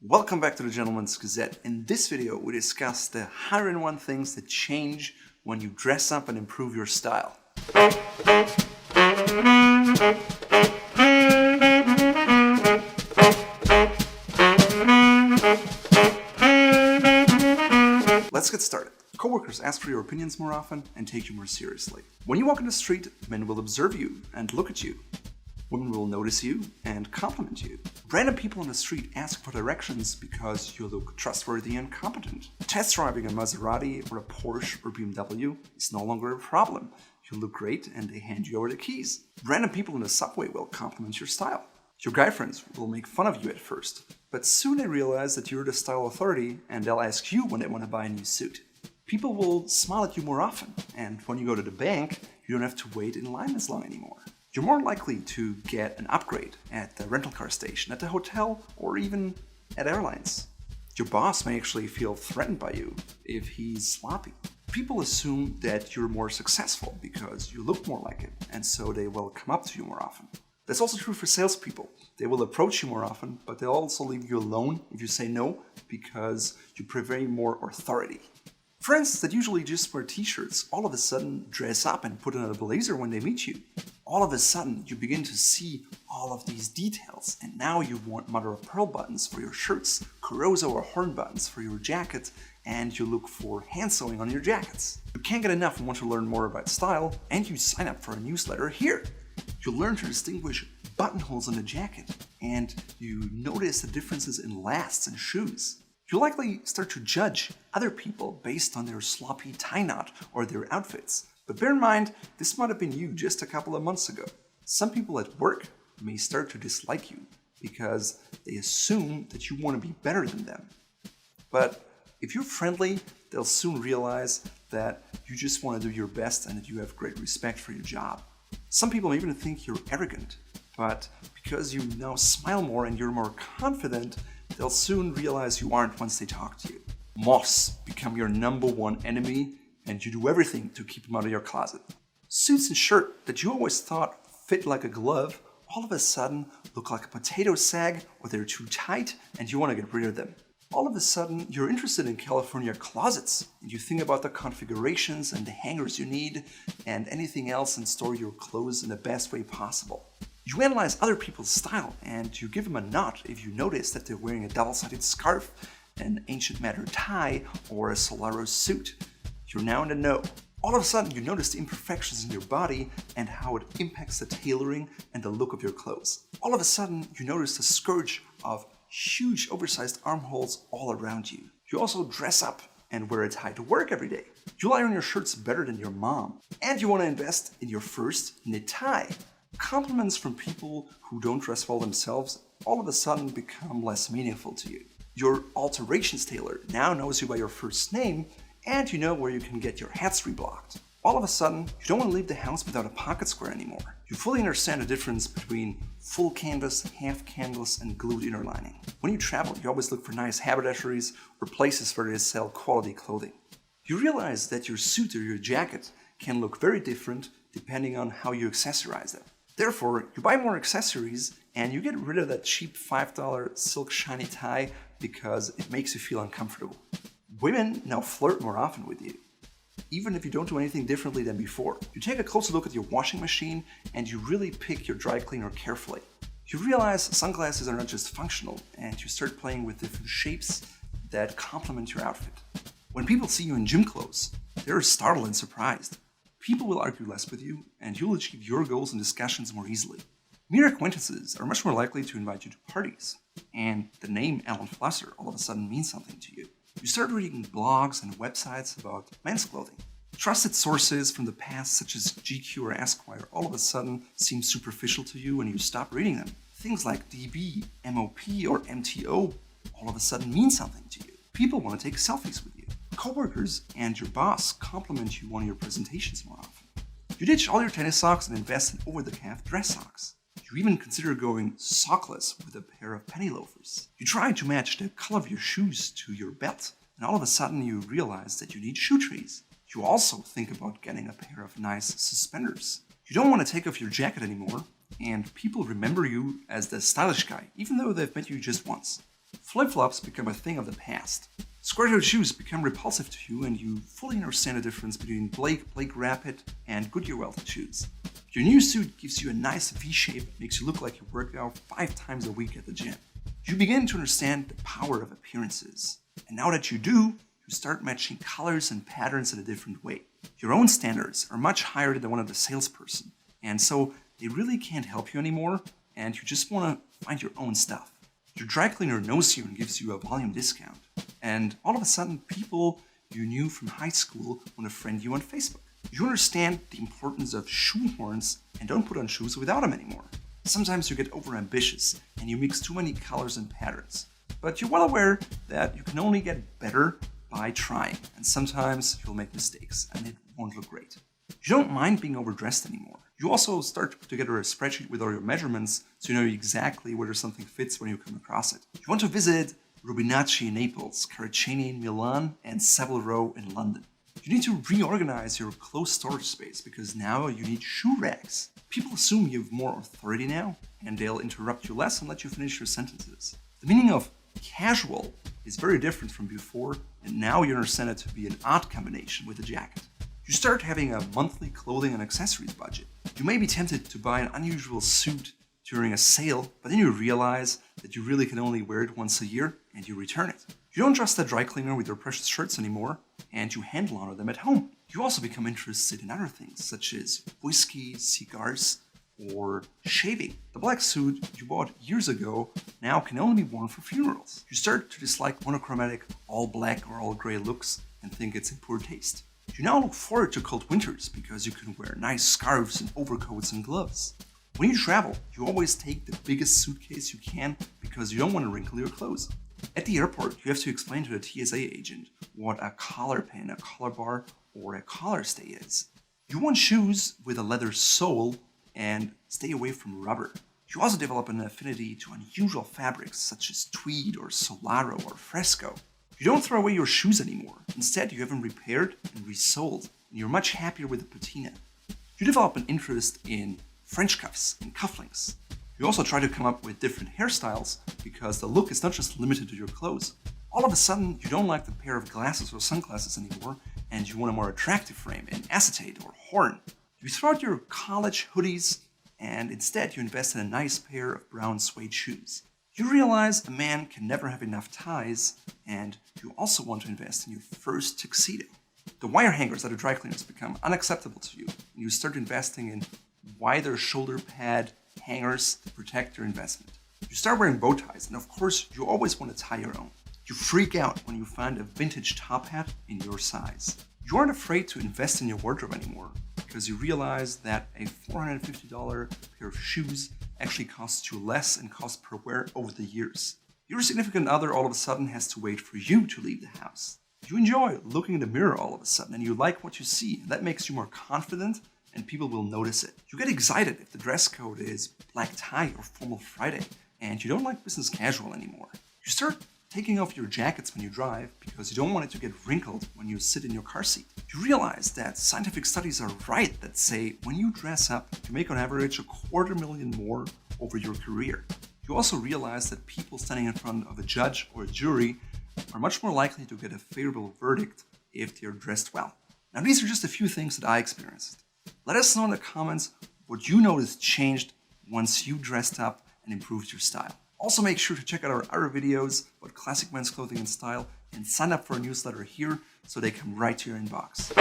Welcome back to the Gentleman's Gazette. In this video, we discuss the 101 things that change when you dress up and improve your style. Let's get started. Coworkers ask for your opinions more often and take you more seriously. When you walk in the street, men will observe you and look at you. Women will notice you and compliment you. Random people on the street ask for directions because you look trustworthy and competent. Test driving a Maserati or a Porsche or BMW is no longer a problem. You look great and they hand you over the keys. Random people in the subway will compliment your style. Your guy friends will make fun of you at first, but soon they realize that you're the style authority and they'll ask you when they want to buy a new suit. People will smile at you more often, and when you go to the bank, you don't have to wait in line as long anymore. You're more likely to get an upgrade at the rental car station, at the hotel, or even at airlines. Your boss may actually feel threatened by you if he's sloppy. People assume that you're more successful because you look more like it, and so they will come up to you more often. That's also true for salespeople. They will approach you more often, but they'll also leave you alone if you say no because you prefer more authority. Friends that usually just wear t-shirts all of a sudden dress up and put on a blazer when they meet you. All of a sudden you begin to see all of these details, and now you want mother-of-pearl buttons for your shirts, Carozo or horn buttons for your jacket, and you look for hand sewing on your jackets. You can't get enough and want to learn more about style, and you sign up for a newsletter here. You'll learn to distinguish buttonholes on a jacket, and you notice the differences in lasts and shoes. You'll likely start to judge other people based on their sloppy tie knot or their outfits. But bear in mind, this might have been you just a couple of months ago. Some people at work may start to dislike you because they assume that you want to be better than them. But if you're friendly, they'll soon realize that you just want to do your best and that you have great respect for your job. Some people may even think you're arrogant, but because you now smile more and you're more confident, they'll soon realize you aren't once they talk to you. Moths become your number one enemy, and you do everything to keep them out of your closet. Suits and shirts that you always thought fit like a glove all of a sudden look like a potato sag, or they're too tight and you want to get rid of them. All of a sudden you're interested in California closets and you think about the configurations and the hangers you need and anything else and store your clothes in the best way possible. You analyze other people's style and you give them a nod if you notice that they're wearing a double-sided scarf, an ancient matter tie, or a Solaro suit. You're now in the know. All of a sudden you notice the imperfections in your body and how it impacts the tailoring and the look of your clothes. All of a sudden you notice the scourge of huge oversized armholes all around you. You also dress up and wear a tie to work every day. You iron your shirts better than your mom. And you want to invest in your first knit tie. Compliments from people who don't dress well themselves all of a sudden become less meaningful to you. Your alterations tailor now knows you by your first name, and you know where you can get your hats reblocked. All of a sudden, you don't want to leave the house without a pocket square anymore. You fully understand the difference between full canvas, half canvas, and glued inner lining. When you travel, you always look for nice haberdasheries or places where they sell quality clothing. You realize that your suit or your jacket can look very different depending on how you accessorize them. Therefore, you buy more accessories and you get rid of that cheap $5 silk shiny tie because it makes you feel uncomfortable. Women now flirt more often with you, even if you don't do anything differently than before. You take a closer look at your washing machine and you really pick your dry cleaner carefully. You realize sunglasses are not just functional, and you start playing with different shapes that complement your outfit. When people see you in gym clothes, they're startled and surprised. People will argue less with you, and you'll achieve your goals and discussions more easily. Mere acquaintances are much more likely to invite you to parties, and the name Alan Flusser all of a sudden means something to you. You start reading blogs and websites about men's clothing. Trusted sources from the past, such as GQ or Esquire, all of a sudden seem superficial to you and you stop reading them. Things like DB, MOP, or MTO all of a sudden mean something to you. People want to take selfies with you. Coworkers and your boss compliment you on your presentations more often. You ditch all your tennis socks and invest in over-the-calf dress socks. You even consider going sockless with a pair of penny loafers. You try to match the color of your shoes to your belt, and all of a sudden you realize that you need shoe trees. You also think about getting a pair of nice suspenders. You don't want to take off your jacket anymore, and people remember you as the stylish guy, even though they've met you just once. Flip-flops become a thing of the past. Square-toed shoes become repulsive to you, and you fully understand the difference between Blake Rapid, and Goodyear welted shoes. Your new suit gives you a nice V shape and makes you look like you work out 5 times a week at the gym. You begin to understand the power of appearances. And now that you do, you start matching colors and patterns in a different way. Your own standards are much higher than the one of the salesperson, and so they really can't help you anymore, and you just want to find your own stuff. Your dry cleaner knows you and gives you a volume discount, and all of a sudden people you knew from high school want to friend you on Facebook. You understand the importance of shoehorns and don't put on shoes without them anymore. Sometimes you get overambitious and you mix too many colors and patterns, but you're well aware that you can only get better by trying, and sometimes you'll make mistakes and it won't look great. You don't mind being overdressed anymore. You also start to put together a spreadsheet with all your measurements so you know exactly whether something fits when you come across it. You want to visit Rubinacci in Naples, Caraceni in Milan, and Savile Row in London. You need to reorganize your clothes storage space because now you need shoe racks. People assume you have more authority now, and they'll interrupt you less and let you finish your sentences. The meaning of casual is very different from before, and now you understand it to be an odd combination with a jacket. You start having a monthly clothing and accessories budget. You may be tempted to buy an unusual suit during a sale, but then you realize that you really can only wear it once a year and you return it. You don't trust the dry cleaner with your precious shirts anymore, and you hand launder them at home. You also become interested in other things, such as whiskey, cigars, or shaving. The black suit you bought years ago now can only be worn for funerals. You start to dislike monochromatic, all black or all gray looks and think it's in poor taste. You now look forward to cold winters because you can wear nice scarves and overcoats and gloves. When you travel, you always take the biggest suitcase you can because you don't want to wrinkle your clothes. At the airport, you have to explain to the TSA agent what a collar pin, a collar bar, or a collar stay is. You want shoes with a leather sole and stay away from rubber. You also develop an affinity to unusual fabrics such as tweed or solaro or fresco. You don't throw away your shoes anymore. Instead, you have them repaired and resoled, and you're much happier with the patina. You develop an interest in French cuffs and cufflinks. You also try to come up with different hairstyles because the look is not just limited to your clothes. All of a sudden, you don't like the pair of glasses or sunglasses anymore, and you want a more attractive frame in acetate or horn. You throw out your college hoodies, and instead you invest in a nice pair of brown suede shoes. You realize a man can never have enough ties, and you also want to invest in your first tuxedo. The wire hangers at the dry cleaners become unacceptable to you, and you start investing in wider shoulder pad hangers to protect your investment. You start wearing bow ties, and of course, you always want to tie your own. You freak out when you find a vintage top hat in your size. You aren't afraid to invest in your wardrobe anymore because you realize that a $450 pair of shoes actually costs you less in cost per wear over the years. Your significant other all of a sudden has to wait for you to leave the house. You enjoy looking in the mirror all of a sudden and you like what you see, and that makes you more confident and people will notice it. You get excited if the dress code is black tie or formal Friday and you don't like business casual anymore. You start taking off your jackets when you drive because you don't want it to get wrinkled when you sit in your car seat. You realize that scientific studies are right that say when you dress up, you make on average $250,000 more over your career. You also realize that people standing in front of a judge or a jury are much more likely to get a favorable verdict if they're dressed well. Now, these are just a few things that I experienced. Let us know in the comments what you noticed changed once you dressed up and improved your style. Also, make sure to check out our other videos about classic men's clothing and style and sign up for our newsletter here so they come right to your inbox.